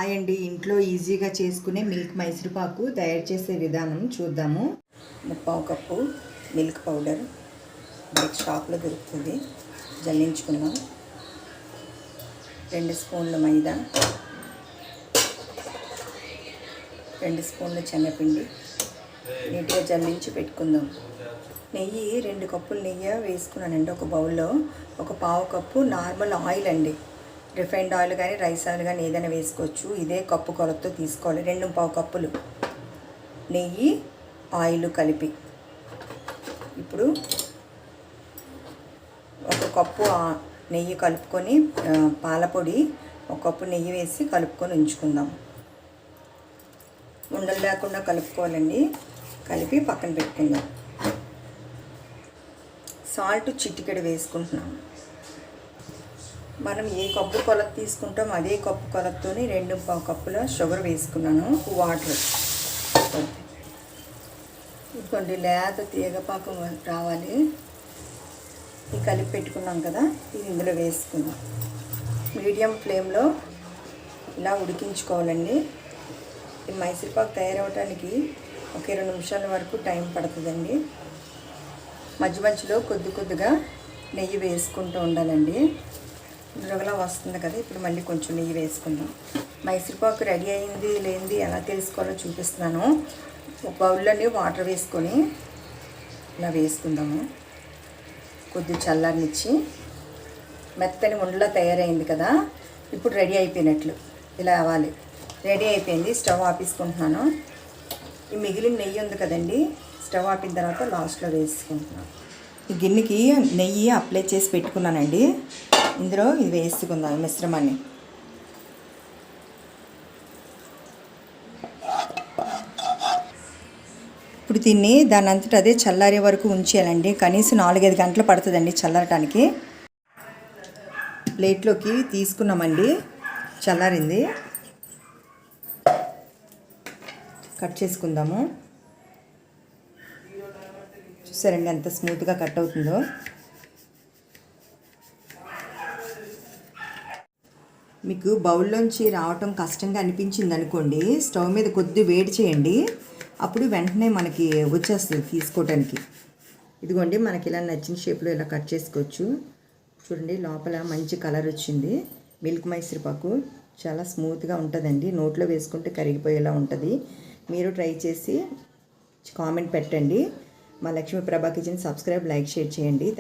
Hi అండి, ఇంట్లో ఈజీగా చేసుకునే మిల్క్ మైసూర్పాకు తయారు చేసే విధానం చూద్దాము. 3/4 కప్పు మిల్క్ పౌడర్ మనకి షాప్లో దొరుకుతుంది, జల్లించుకుందాం. 2 స్పూన్ల మైదా, 2 స్పూన్ల శనగపిండి నీట్గా జల్లించి పెట్టుకుందాం. నెయ్యి 2 కప్పులు నెయ్యి వేసుకున్నానండి ఒక బౌల్లో. 1/4 కప్పు నార్మల్ ఆయిల్ అండి, రిఫైన్డ్ ఆయిల్ కానీ రైస్ ఆయిల్ కానీ ఏదైనా వేసుకోవచ్చు. ఇదే కప్పు కొలతతో తీసుకోవాలి. 2/4 కప్పులు నెయ్యి ఆయిల్ కలిపి. ఇప్పుడు 1 కప్పు నెయ్యి కలుపుకొని పాలపొడి 1 కప్పు నెయ్యి వేసి కలుపుకొని ఉంచుకుందాం. ఉండలు లేకుండా కలుపుకోవాలండి. కలిపి పక్కన పెట్టుకుందాం. సాల్ట్ చిటికెడు వేసుకుంటున్నాం. మనం ఏ కప్పు కొలత తీసుకుంటాం అదే కప్పు కొలతతోని 2/4 కప్పుల షుగర్ వేసుకున్నాను. వాటర్ ఇంకొంచెం లేత తీగపాకం రావాలి. ఇది కలిపి పెట్టుకున్నాం కదా, ఇది ఇందులో వేసుకుందాం. మీడియం ఫ్లేమ్లో ఇలా ఉడికించుకోవాలండి. ఈ మైసూర్పాకు తయారవడానికి ఒక 20 నిమిషాల వరకు టైం పడుతుందండి. మధ్య మధ్యలో కొద్దిగా నెయ్యి వేసుకుంటూ ఉండాలండి. దురగలా వస్తుంది కదా, ఇప్పుడు మళ్ళీ కొంచెం నెయ్యి వేసుకుందాం. మైసూర్పాకు రెడీ అయింది లేనిది ఎలా తెలుసుకోవాలో చూపిస్తున్నాను. ఒక బౌల్లోని వాటర్ వేసుకొని ఇలా వేసుకుందాము. కొద్ది చల్లారనిచ్చి మెత్తని ఉండలా తయారైంది కదా, ఇప్పుడు రెడీ అయిపోయినట్లు ఇలా అవ్వాలి. రెడీ అయిపోయింది. స్టవ్ ఆపేసుకుంటున్నాను. ఈ మిగిలిన నెయ్యి ఉంది కదండి, స్టవ్ ఆపిన తర్వాత లాస్ట్లో వేసుకుంటున్నాను. ఈ గిన్నెకి నెయ్యి అప్లై చేసి పెట్టుకున్నానండి. ఇందులో ఇది వేసుకుందాం మిశ్రమాన్ని. ఇప్పుడు దీన్ని దాని అంతటా అదే చల్లారే వరకు ఉంచేయాలండి. కనీసం 4-5 గంటలు పడుతుందండి చల్లారటానికి. ప్లేట్లోకి తీసుకున్నామండి, చల్లారింది. కట్ చేసుకుందాము. చూసారండి ఎంత స్మూత్గా కట్ అవుతుందో. మీకు బౌల్లోంచి రావటం కష్టంగా అనిపించింది అనుకోండి, స్టవ్ మీద కొద్ది వేడి చేయండి. అప్పుడు వెంటనే మనకి వచ్చేస్తుంది తీసుకోవటానికి. ఇదిగోండి, మనకి ఇలా నచ్చిన షేప్లో ఇలా కట్ చేసుకోవచ్చు. చూడండి, లోపల మంచి కలర్ వచ్చింది. మిల్క్ మైసూర్పాకు చాలా స్మూత్గా ఉంటుందండి. నోట్లో వేసుకుంటే కరిగిపోయేలా ఉంటుంది. మీరు ట్రై చేసి కామెంట్ పెట్టండి. మా లక్ష్మీ ప్రభా కిచెన్ సబ్స్క్రైబ్, లైక్, షేర్ చేయండి.